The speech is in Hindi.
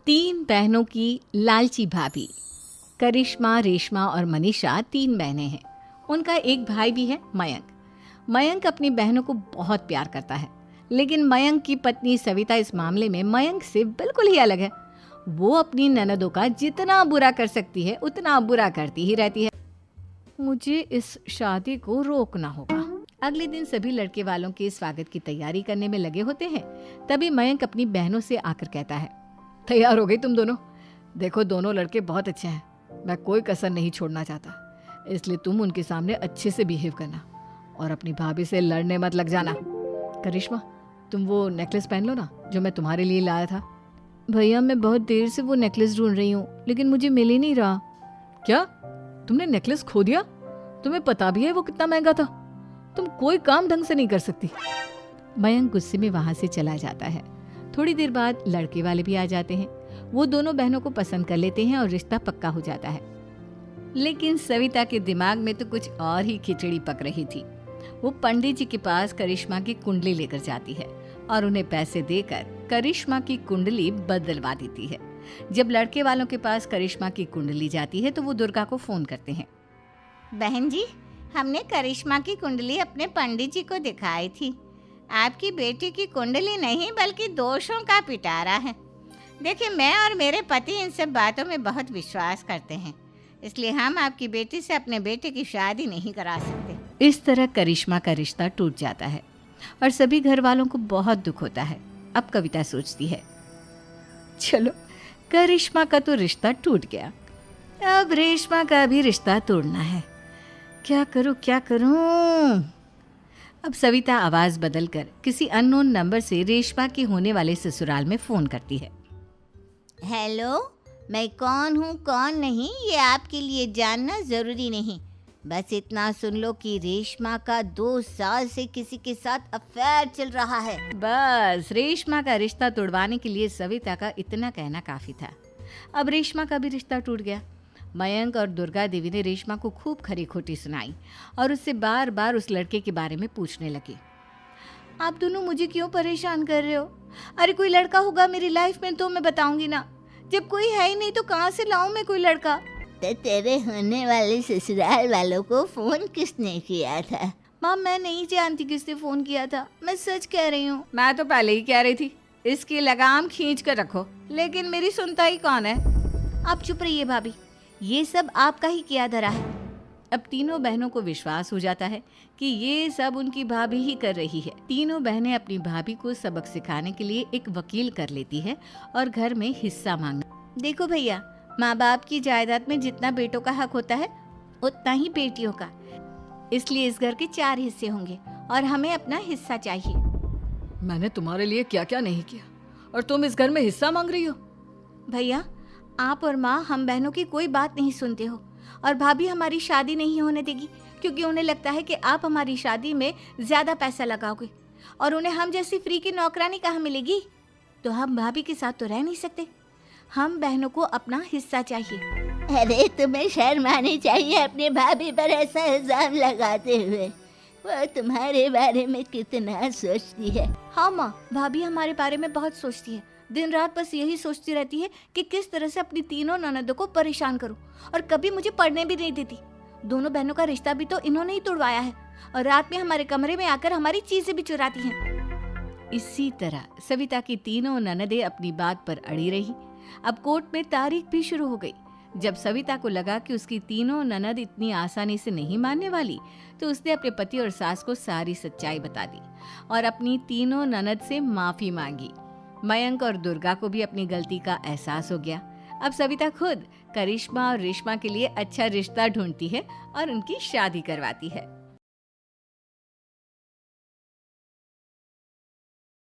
तीन बहनों की लालची भाभी। करिश्मा, रेशमा और मनीषा तीन बहनें हैं। उनका एक भाई भी है, मयंक। मयंक अपनी बहनों को बहुत प्यार करता है, लेकिन मयंक की पत्नी सविता इस मामले में मयंक से बिल्कुल ही अलग है। वो अपनी ननदों का जितना बुरा कर सकती है उतना बुरा करती ही रहती है। मुझे इस शादी को रोकना होगा। अगले दिन सभी लड़के वालों के स्वागत की तैयारी करने में लगे होते हैं। तभी मयंक अपनी बहनों से आकर कहता है, तैयार हो गई तुम दोनों? देखो, दोनों लड़के बहुत अच्छे हैं। मैं कोई कसर नहीं छोड़ना चाहता, इसलिए तुम उनके सामने अच्छे से बिहेव करना और अपनी भाभी से लड़ने मत लग जाना। करिश्मा, तुम वो नेकलेस पहन लो ना, जो मैं तुम्हारे लिए लाया था। भैया, मैं बहुत देर से वो नेकलेस ढूंढ रही हूँ, लेकिन मुझे मिल ही नहीं रहा। क्या? तुमने नेकलेस खो दिया? तुम्हें पता भी है वो कितना महंगा था? तुम कोई काम ढंग से नहीं कर सकती। मयंक गुस्से में वहां से चला जाता है। थोड़ी देर बाद लड़के वाले भी आ जाते हैं। वो दोनों बहनों को पसंद कर लेते हैं और रिश्ता पक्का हो जाता है। लेकिन सविता के दिमाग में तो कुछ और ही खिचड़ी पक रही थी। वो पंडित जी के पास करिश्मा की कुंडली लेकर जाती है और उन्हें पैसे देकर करिश्मा की कुंडली बदलवा देती है। जब लड़के वालों के पास करिश्मा की कुंडली जाती है तो वो दुर्गा को फोन करते हैं। बहन जी, हमने करिश्मा की कुंडली अपने पंडित जी को दिखाई थी। आपकी बेटी की कुंडली नहीं बल्कि दोषों का पिटारा है। देखिए, मैं और मेरे पति इन सब बातों में बहुत विश्वास करते हैं, इसलिए हम आपकी बेटी से अपने बेटे की शादी नहीं करा सकते। इस तरह करिश्मा का रिश्ता टूट जाता है और सभी घर वालों को बहुत दुख होता है। अब कविता सोचती है, चलो, करिश्मा का तो रिश्ता टूट गया, अब रेशमा का भी रिश्ता तोड़ना है। क्या करूं? अब सविता आवाज बदलकर किसी अननोन नंबर से रेशमा के होने वाले ससुराल में फोन करती है। हेलो, मैं कौन हूँ कौन नहीं ये आपके लिए जानना ज़रूरी नहीं। बस इतना सुन लो कि रेशमा का 2 साल से किसी के साथ अफेयर चल रहा है। बस रेशमा का रिश्ता तोड़वाने के लिए सविता का इतना कहना काफी था। अब रेशमा का भी रिश्ता टूट गया। मयंक और दुर्गा देवी ने रेशमा को खूब खरी खोटी सुनाई और उससे बार बार उस लड़के के बारे में पूछने लगी। आप दोनों मुझे क्यों परेशान कर रहे हो? अरे कोई लड़का होगा मेरी लाइफ में तो मैं बताऊंगी ना। जब कोई है ही नहीं तो कहाँ से लाऊं मैं कोई लड़का? तो तेरे होने वाले ससुराल वालों को फोन किसने किया था? माँ, मैं नहीं जानती किसने फोन किया था, मैं सच कह रही हूँ। मैं तो पहले ही कह रही थी, इसकी लगाम खींच कर रखो, लेकिन मेरी सुनता ही कौन है। आप चुप रहिए भाभी, ये सब आपका ही किया धरा है। अब तीनों बहनों को विश्वास हो जाता है कि ये सब उनकी भाभी ही कर रही है। तीनों बहनें अपनी भाभी को सबक सिखाने के लिए एक वकील कर लेती है और घर में हिस्सा मांगना। देखो भैया, माँ बाप की जायदाद में जितना बेटों का हक होता है उतना ही बेटियों का, इसलिए इस घर के 4 हिस्से होंगे और हमें अपना हिस्सा चाहिए। मैंने तुम्हारे लिए क्या क्या नहीं किया और तुम इस घर में हिस्सा मांग रही हो? भैया, आप और माँ हम बहनों की कोई बात नहीं सुनते हो और भाभी हमारी शादी नहीं होने देगी, क्योंकि उन्हें लगता है कि आप हमारी शादी में ज्यादा पैसा लगाओगे और उन्हें हम जैसी फ्री की नौकरानी कहाँ मिलेगी। तो हम भाभी के साथ तो रह नहीं सकते, हम बहनों को अपना हिस्सा चाहिए। अरे तुम्हें शर्म आनी चाहिए अपने भाभी पर ऐसा इल्जाम लगाते हुए। वो तुम्हारे बारे में कितना सोचती है। हाँ माँ, भाभी हमारे बारे में बहुत सोचती है। दिन रात बस यही सोचती रहती है कि किस तरह से अपनी तीनों ननदों को परेशान करूं, और कभी मुझे पढ़ने भी नहीं देती। दोनों बहनों का रिश्ता भी तो इन्होंने ही तोड़वाया है और रात में हमारे कमरे में आकर हमारी चीजें भी चुराती हैं। इसी तरह सविता की तीनों ननदें अपनी बात पर अड़ी रही। अब कोर्ट में तारीख भी शुरू हो गई। जब सविता को लगा कि उसकी तीनों ननद इतनी आसानी से नहीं मानने वाली, तो उसने अपने पति और सास को सारी सच्चाई बता दी और अपनी तीनों ननद से माफी मांगी। मयंक और दुर्गा को भी अपनी गलती का एहसास हो गया। अब सविता खुद करिश्मा और रेशमा के लिए अच्छा रिश्ता ढूंढती है और उनकी शादी करवाती है।